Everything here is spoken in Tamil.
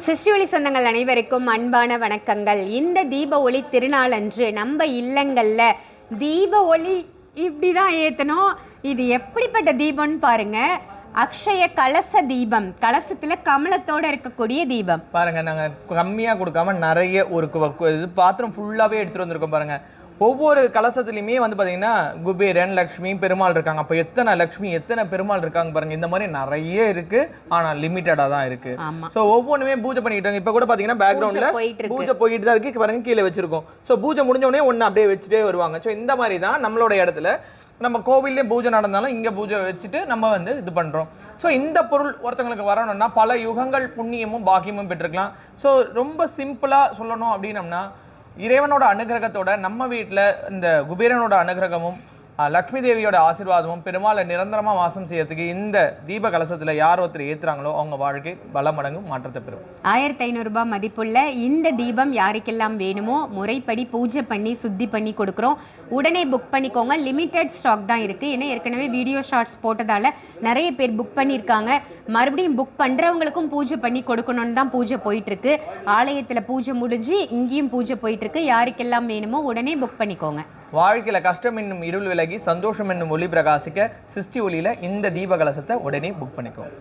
சிருஷ்டி ஒளி சொந்தங்கள் அனைவருக்கும் அன்பான வணக்கங்கள். இந்த தீப ஒளி திருநாளன்று நம்ம இல்லங்களில் தீப ஒளி இப்படி தான் ஏற்றணும். இது எப்படிப்பட்ட தீபம்னு பாருங்க. அக்ஷய கலச தீபம், கலசத்தில் கமலத்தோடு இருக்கக்கூடிய தீபம் பாருங்க. நாங்கள் கம்மியாக கொடுக்காம நிறைய ஒரு இது பாத்திரம் ஃபுல்லாகவே எடுத்துகிட்டு வந்திருக்கோம் பாருங்க. ஒவ்வொரு கலசத்துலையுமே வந்து பார்த்தீங்கன்னா குபேரன், லக்ஷ்மி, பெருமாள் இருக்காங்க. அப்போ எத்தனை லக்ஷ்மி, எத்தனை பெருமாள் இருக்காங்க பாருங்க. இந்த மாதிரி நிறைய இருக்கு, ஆனால் லிமிட்டடாக தான் இருக்கு. ஸோ ஒவ்வொன்றுமே பூஜை பண்ணிக்கிட்டாங்க. இப்போ கூட பார்த்தீங்கன்னா பேக்ரவுண்டில் பூஜை போயிட்டு தான் இருக்கு பாருங்க. கீழே வச்சிருக்கோம். ஸோ பூஜை முடிஞ்ச உடனே ஒன்று அப்படியே வச்சுட்டே வருவாங்க. ஸோ இந்த மாதிரி தான் நம்மளோட இடத்துல நம்ம கோவிலே பூஜை நடந்தாலும் இங்கே பூஜை வச்சுட்டு நம்ம வந்து இது பண்ணுறோம். ஸோ இந்த பொருள் ஒருத்தங்களுக்கு வரணும்னா பல யுகங்கள் புண்ணியமும் பாக்கியமும் பெற்றுக்கலாம். ஸோ ரொம்ப சிம்பிளாக சொல்லணும் அப்படின்னம்னா, இறைவனோட அனுகிரகத்தோட நம்ம வீட்டில் இந்த குபேரனோட அனுகிரகமும் லக்ஷ்மி தேவியோட ஆசீர்வாதமும் பெருமாளை நிரந்தரமாக வாசம் செய்யறதுக்கு இந்த தீப கலசத்தில் யார் ஒருத்தர் ஏற்றுறாங்களோ அவங்க வாழ்க்கை பல மடங்கு மாற்றத்தை பெறும். 1500 ரூபாய் மதிப்புள்ள இந்த தீபம் யாருக்கெல்லாம் வேணுமோ முறைப்படி பூஜை பண்ணி சுத்தி பண்ணி கொடுக்குறோம். உடனே புக் பண்ணிக்கோங்க. லிமிட்டட் ஸ்டாக் தான் இருக்குது. ஏன்னா ஏற்கனவே வீடியோ ஷார்ட்ஸ் போட்டதால் நிறைய பேர் புக் பண்ணியிருக்காங்க. மறுபடியும் புக் பண்ணுறவங்களுக்கும் பூஜை பண்ணி கொடுக்கணும்னு தான் பூஜை போயிட்டுருக்கு. ஆலயத்தில் பூஜை முடிஞ்சு இங்கேயும் பூஜை போயிட்டுருக்கு. யாருக்கெல்லாம் வேணுமோ உடனே புக் பண்ணிக்கோங்க. வாழ்க்கையில் கஷ்டம் என்னும் இருள் விலகி சந்தோஷம் என்னும் ஒளி பிரகாசிக்க சிருஷ்டி ஒளியில் இந்த தீப கலசத்தை உடனே புக் பண்ணிக்கோங்க.